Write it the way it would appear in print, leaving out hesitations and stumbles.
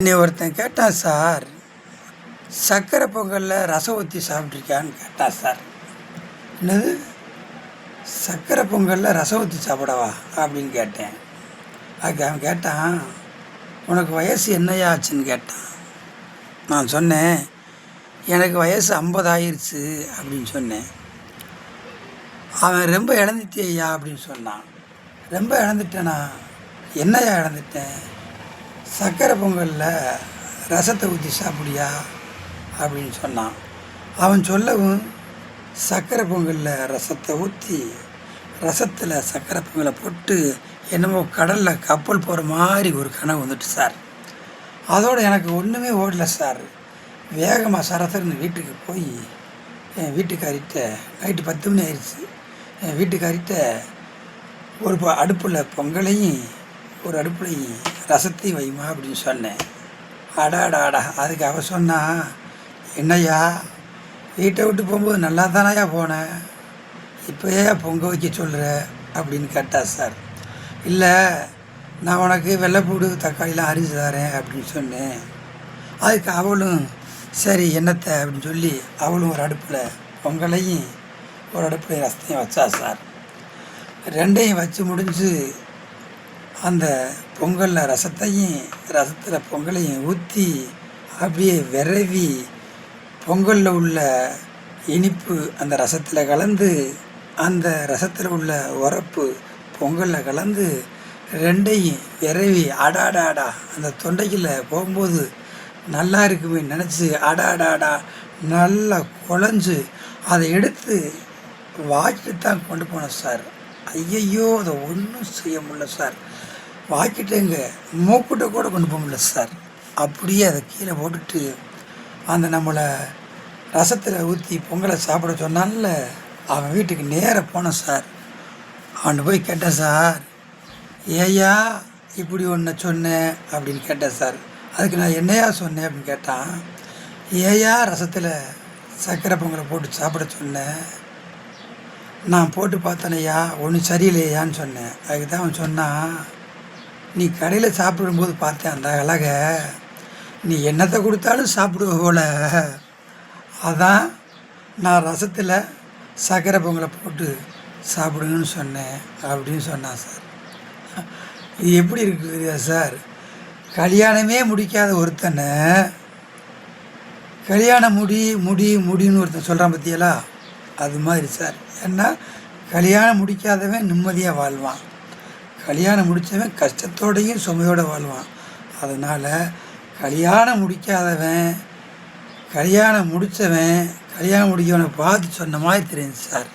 என்னை ஒருத்தன் கேட்டான் சார், சர்க்கரை பொங்கலில் ரசம் ஊற்றி சாப்பிட்ருக்கியான்னு கேட்டான் சார். என்னது, சர்க்கரை பொங்கலில் ரசம் ஊற்றி சாப்பிடவா அப்படின்னு கேட்டேன். அதுக்கு அவன் கேட்டான், உனக்கு வயசு என்னையா ஆச்சுன்னு கேட்டான். நான் சொன்னேன், எனக்கு வயசு 50 ஆயிடுச்சு அப்படின்னு சொன்னேன். அவன் ரொம்ப இழந்துட்டியா அப்படின்னு சொன்னான். ரொம்ப இழந்துட்டேனா? என்னையா இழந்துட்டேன்? சர்க்கரை பொங்கலில் ரசத்தை ஊற்றி சாப்பிடியா அப்படின்னு சொன்னான். அவன் சொல்லவும் சர்க்கரை பொங்கலில் ரசத்தை ஊற்றி ரசத்தில் சர்க்கரை பொங்கலை போட்டு என்னமோ கடலில் கப்பல் போகிற மாதிரி ஒரு கனவு வந்துட்டு சார். அதோடு எனக்கு ஒன்றுமே ஓடலை சார். வேகமாக சரசரன்னு வீட்டுக்கு போய் என் வீட்டுக்காரிட்ட நைட்டு 10 மணி ஆயிடுச்சு. என் வீட்டுக்காரிட்ட ஒரு அடுப்பில் பொங்கலையும் ஒரு அடுப்புலையும் ரசத்தையும் வைமா அப்படின்னு சொன்னேன். அடாடாடா, அதுக்கு அவ சொன்னா, என்னையா வீட்டை விட்டு போகும்போது நல்லா தானையா போனேன், இப்போயே பொங்க வைக்க சொல்கிற அப்படின்னு கேட்டா சார். இல்லை, நான் உனக்கு வெள்ளைப்பூடு தக்காளிலாம் அரிஞ்சு தரேன் அப்படின்னு சொன்னேன். அதுக்கு அவளும் சரி என்னத்தை அப்படின்னு சொல்லி அவளும் ஒரு அடுப்பில் பொங்கலையும் ஒரு அடுப்பில் ரசத்தையும் வச்சா சார். ரெண்டையும் வச்சு முடிஞ்சு அந்த பொங்கலில் ரசத்தில் பொங்கலையும் ஊற்றி அப்படியே விரவி பொங்கலில் உள்ள இனிப்பு அந்த ரசத்தில் கலந்து அந்த ரசத்தில் உள்ள உரப்பு பொங்கலில் கலந்து ரெண்டையும் விரவி அடாடாடா அந்த தொண்டைக்குள்ள போகும்போது நல்லா இருக்குமே நினச்சி அடாடாடா நல்லா குழஞ்சு அதை எடுத்து வாக்கிட்டு தான் கொண்டு போனேன் சார். ஐயையோ, அதை ஒன்றும் செய்ய முடியல சார். வாக்கிட்டேங்க மூக்கிட்ட கூட கொண்டு போக முடியல சார். அப்படியே அதை கீழே போட்டுட்டு அந்த நம்மளை ரசத்தில் ஊற்றி பொங்கலை சாப்பிட சொன்னான்ல, அவன் வீட்டுக்கு நேராக போனேன் சார். அவனை போய் கேட்டேன் சார், ஏயா இப்படி ஒன்று சொன்னேன் அப்படின்னு கேட்டேன் சார். அதுக்கு நான் என்னையா சொன்னேன் அப்படின்னு கேட்டான். ஏயா ரசத்தில் சர்க்கரை பொங்கலை போட்டு சாப்பிட சொன்னேன், நான் போட்டு பார்த்தனையா ஒன்றும் சரியில்லையான்னு சொன்னேன். அதுக்கு தான் அவன் சொன்னான், நீ கடையில் சாப்பிடும்போது பார்த்தேன் அந்த அழகை, நீ என்னத்தை கொடுத்தாலும் சாப்பிடுவ போல, அதான் நான் ரசத்தில் சர்க்கரை பொங்கலை போட்டு சாப்பிடுங்கன்னு சொன்னேன் அப்படின்னு சொன்னான் சார். இது எப்படி இருக்குது சார்? கல்யாணமே முடிக்காத ஒருத்தனை கல்யாணம் முடின்னு ஒருத்தன் சொல்கிறான் பற்றியலா, அது மாதிரி சார். ஏன்னா கல்யாணம் முடிக்காதவன் நிம்மதியாக வாழ்வான், கல்யாணம் முடித்தவன் கஷ்டத்தோடையும் சுமையோடு வாழ்வான். அதனால் கல்யாணம் முடிக்காதவன் கல்யாணம் முடித்தவன் கல்யாணம் முடிக்கவனை பார்த்து சொன்ன மாதிரி தெரியுது சார்.